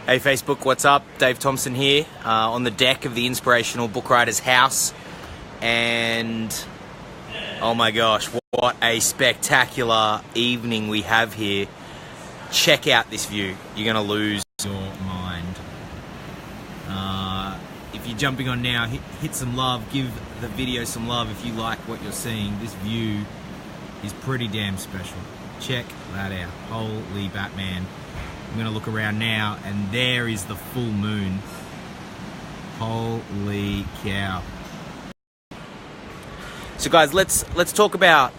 Hey Facebook, what's up? Dave Thompson here on the deck of the Inspirational Book Writer's House, and oh my gosh, what a spectacular evening we have here. Check out this view. You're going to lose your mind. If you're jumping on now, hit some love, give the video some love if you like what you're seeing. This view is pretty damn special. Check that out. Holy Batman. I'm going to look around now, and there is the full moon. Holy cow. So guys, let's talk about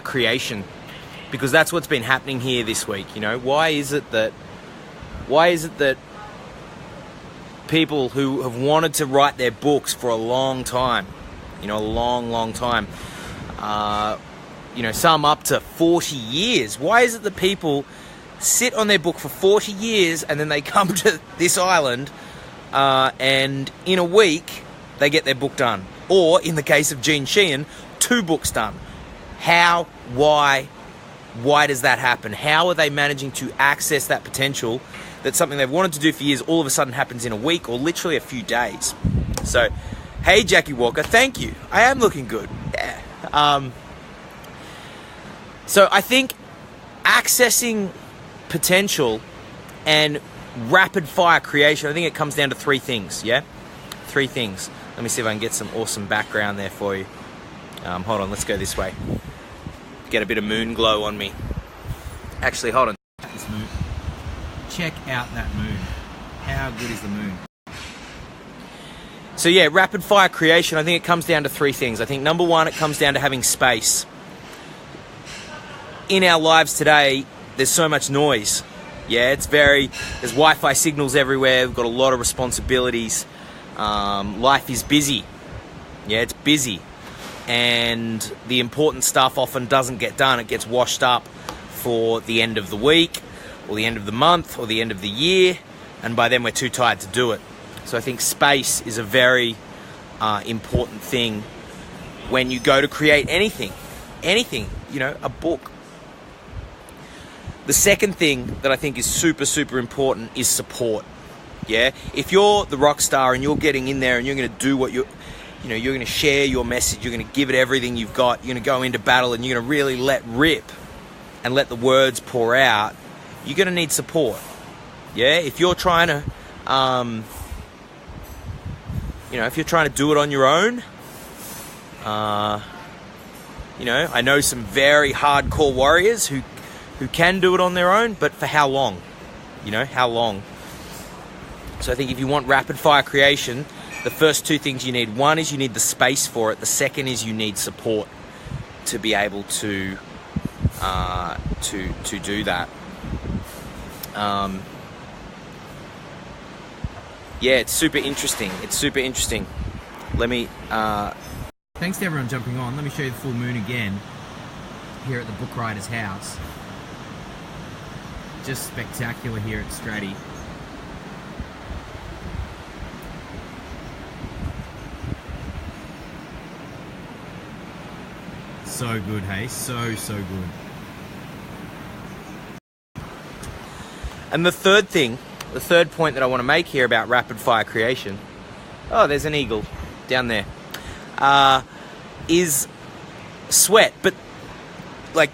creation, because that's what's been happening here this week. You know, why is it that people who have wanted to write their books for a long time, you know, a long time, you know, some up to 40 years. Why is it that people sit on their book for 40 years and then they come to this island and in a week they get their book done? Or in the case of Gene Sheehan, 2 books done. How? Why does that happen? How are they managing to access that potential that something they've wanted to do for years all of a sudden happens in a week or literally a few days? So, hey Jackie Walker, thank you. I am looking good. Yeah. So I think accessing potential and rapid fire creation, I think it comes down to 3 things, yeah? 3 things. Let me see if I can get some awesome background there for you. Hold on, let's go this way. Get a bit of moon glow on me. Actually, hold on. This moon. Check out that moon. How good is the moon? So yeah, rapid fire creation, I think it comes down to 3 things. I think number 1, it comes down to having space. In our lives today, there's so much noise. Yeah, there's Wi-Fi signals everywhere. We've got a lot of responsibilities. Life is busy. Yeah, it's busy. And the important stuff often doesn't get done. It gets washed up for the end of the week or the end of the month or the end of the year. And by then we're too tired to do it. So I think space is a very important thing when you go to create anything, you know, a book. The second thing that I think is super important is support. Yeah, if you're the rock star and you're getting in there and you're going to do what you're going to share your message, you're going to give it everything you've got, you're going to go into battle and you're going to really let rip and let the words pour out, you're going to need support. Yeah, if you're trying to, if you're trying to do it on your own, I know some very hardcore warriors who can do it on their own, but for how long? How long? So I think if you want rapid fire creation, the first 2 things you need. 1 is you need the space for it. The second is you need support to be able to do that. Yeah, it's super interesting. Let me. Thanks to everyone jumping on. Let me show you the full moon again here at the Book Writer's House. Just spectacular here at Stratty. So good, hey? So good. And the third point that I want to make here about rapid fire creation, oh, there's an eagle down there, is sweat. But,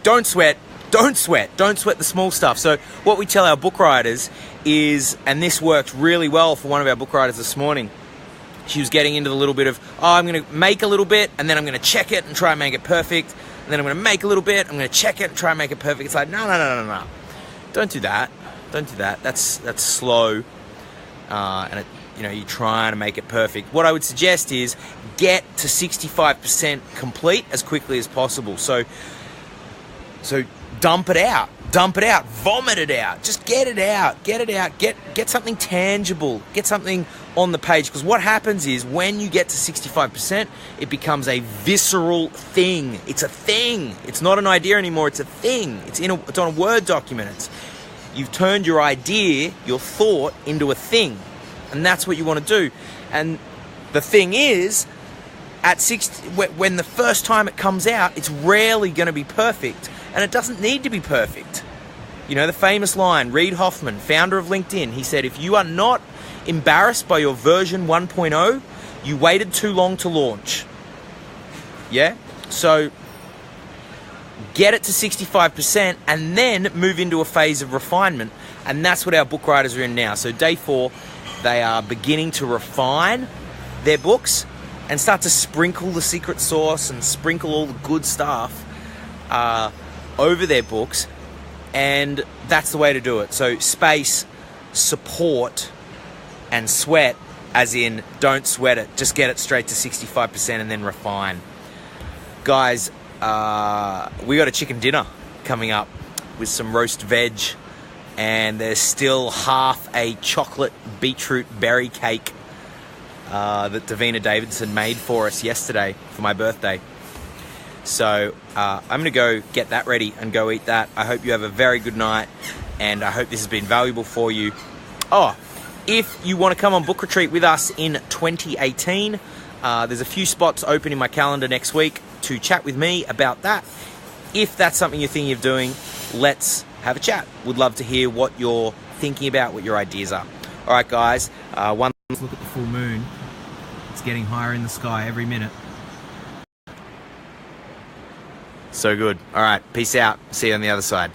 don't sweat the small stuff. So what we tell our book writers is, and this worked really well for one of our book writers this morning, she was getting into the little bit of, I'm going to make a little bit, and then I'm going to check it and try and make it perfect, and then I'm going to make a little bit, I'm going to check it and try and make it perfect. It's like, no. Don't do that. That's slow, and you're trying to make it perfect. What I would suggest is get to 65% complete as quickly as possible. So dump it out, vomit it out, just get it out, get something tangible, get something on the page. Because what happens is when you get to 65%, it becomes a visceral thing. It's a thing. It's not an idea anymore. It's a thing. It's on a Word document. You've turned your idea, your thought, into a thing. And that's what you want to do. And the thing is, at 60, when the first time it comes out, it's rarely going to be perfect. And it doesn't need to be perfect. You know, the famous line, Reid Hoffman, founder of LinkedIn, he said, if you are not embarrassed by your version 1.0, you waited too long to launch. Yeah? So get it to 65% and then move into a phase of refinement. And that's what our book writers are in now. So day 4, they are beginning to refine their books and start to sprinkle the secret sauce and sprinkle all the good stuff over their books. And that's the way to do it. So space, support, and sweat, as in don't sweat it. Just get it straight to 65% and then refine. Guys, we got a chicken dinner coming up with some roast veg, and there's still half a chocolate beetroot berry cake that Davina Davidson made for us yesterday for my birthday. So I'm going to go get that ready and go eat that. I hope you have a very good night, and I hope this has been valuable for you. Oh, if you want to come on book retreat with us in 2018, there's a few spots open in my calendar next week to chat with me about that. If that's something you're thinking of doing, let's have a chat. Would love to hear what you're thinking about, what your ideas are. All right, guys, one look at the full moon. It's getting higher in the sky every minute. So good. All right, peace out. See you on the other side.